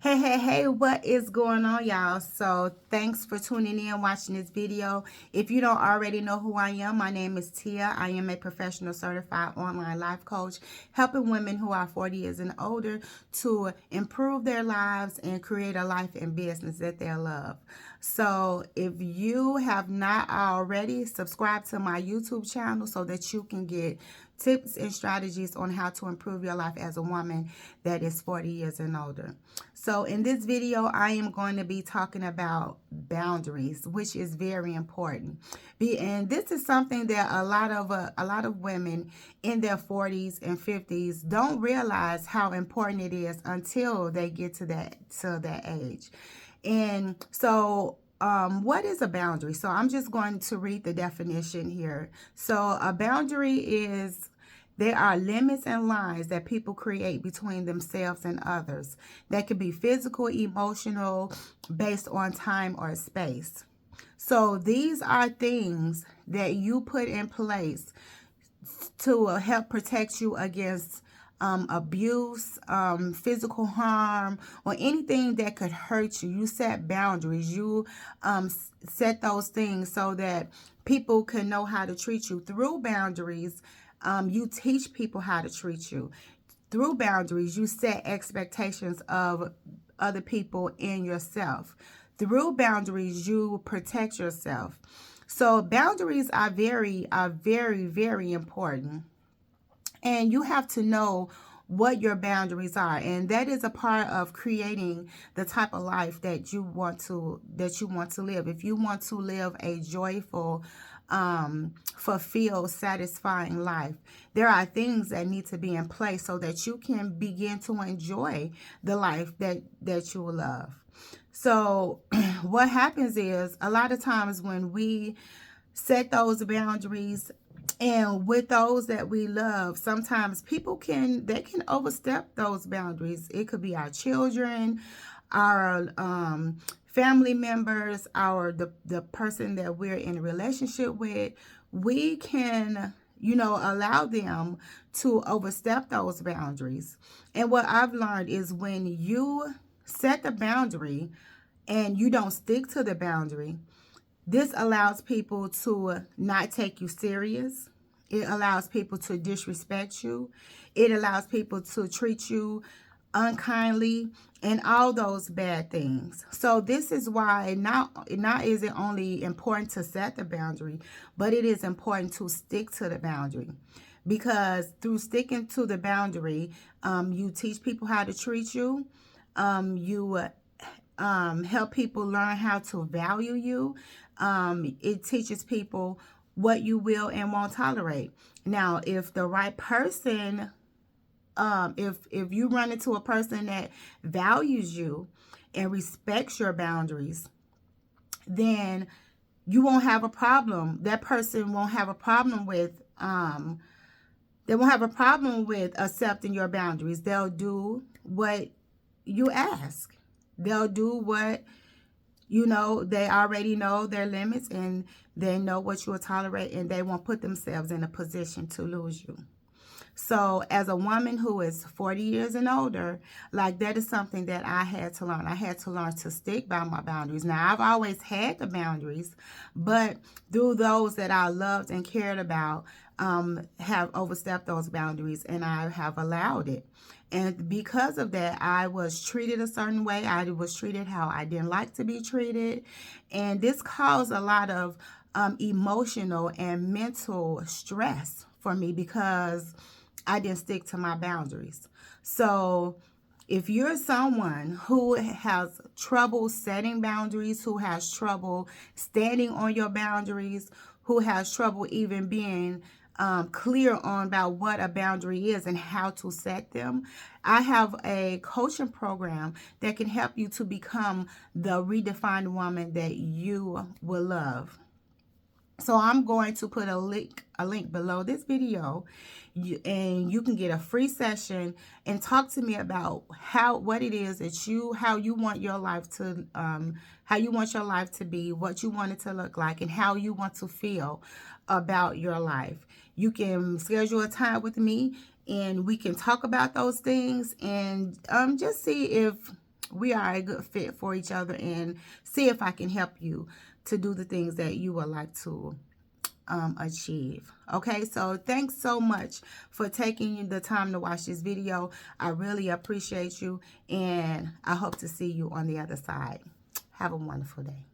Hey, what is going on, y'all? So thanks for tuning in, watching this video. If you don't already know who I am, my name is Tia. I am a professional certified online life coach, helping women who are 40 years and older to improve their lives and create a life and business that they love. So if you have not already, subscribe to my YouTube channel so that you can get tips and strategies on how to improve your life as a woman that is 40 years and older. So in this video, I am going to be talking about boundaries, which is very important. And this is something that a lot of women in their 40s and 50s don't realize how important it is until they get to that age. And so what is a boundary? So I'm just going to read the definition here. So a boundary is, there are limits and lines that people create between themselves and others. That could be physical, emotional, based on time or space. So these are things that you put in place to help protect you against abuse, physical harm, or anything that could hurt you. You set boundaries. You set those things so that people can know how to treat you. Through boundaries, you teach people how to treat you. Through boundaries, you set expectations of other people and yourself. Through boundaries, you protect yourself. So boundaries are very, very important. And you have to know what your boundaries are, and that is a part of creating the type of life that you want to live. If you want to live a joyful, fulfilled, satisfying life, there are things that need to be in place so that you can begin to enjoy the life that you love. So what happens is, a lot of times when we set those boundaries, and with those that we love, sometimes people can overstep those boundaries. It could be our children, our family members, the person that we're in a relationship with. We can, allow them to overstep those boundaries. And what I've learned is, when you set the boundary and you don't stick to the boundary, this allows people to not take you serious. It allows people to disrespect you. It allows people to treat you unkindly and all those bad things. So this is why not is it only important to set the boundary, but it is important to stick to the boundary. Because through sticking to the boundary, you teach people how to treat you. You help people learn how to value you. It teaches people what you will and won't tolerate. Now, if the right person, if you run into a person that values you and respects your boundaries, then you won't have a problem. That person won't have a problem with they won't have a problem with accepting your boundaries. They'll do what you ask. They'll do what, they already know their limits, and they know what you will tolerate, and they won't put themselves in a position to lose you. So as a woman who is 40 years and older, like, that is something that I had to learn. I had to learn to stick by my boundaries. Now, I've always had the boundaries, but through those that I loved and cared about, have overstepped those boundaries, and I have allowed it. And because of that, I was treated a certain way. I was treated how I didn't like to be treated. And this caused a lot of emotional and mental stress for me, because I didn't stick to my boundaries. So if you're someone who has trouble setting boundaries, who has trouble standing on your boundaries, who has trouble even being clear on about what a boundary is and how to set them, I have a coaching program that can help you to become the redefined woman that you will love. So I'm going to put a link below this video, and you can get a free session and talk to me about what it is that how you want your life to be, what you want it to look like, and how you want to feel about your life. You can schedule a time with me, and we can talk about those things, and just see if we are a good fit for each other, and see if I can help you to do the things that you would like to achieve. Okay, so thanks so much for taking the time to watch this video. I really appreciate you, and I hope to see you on the other side. Have a wonderful day.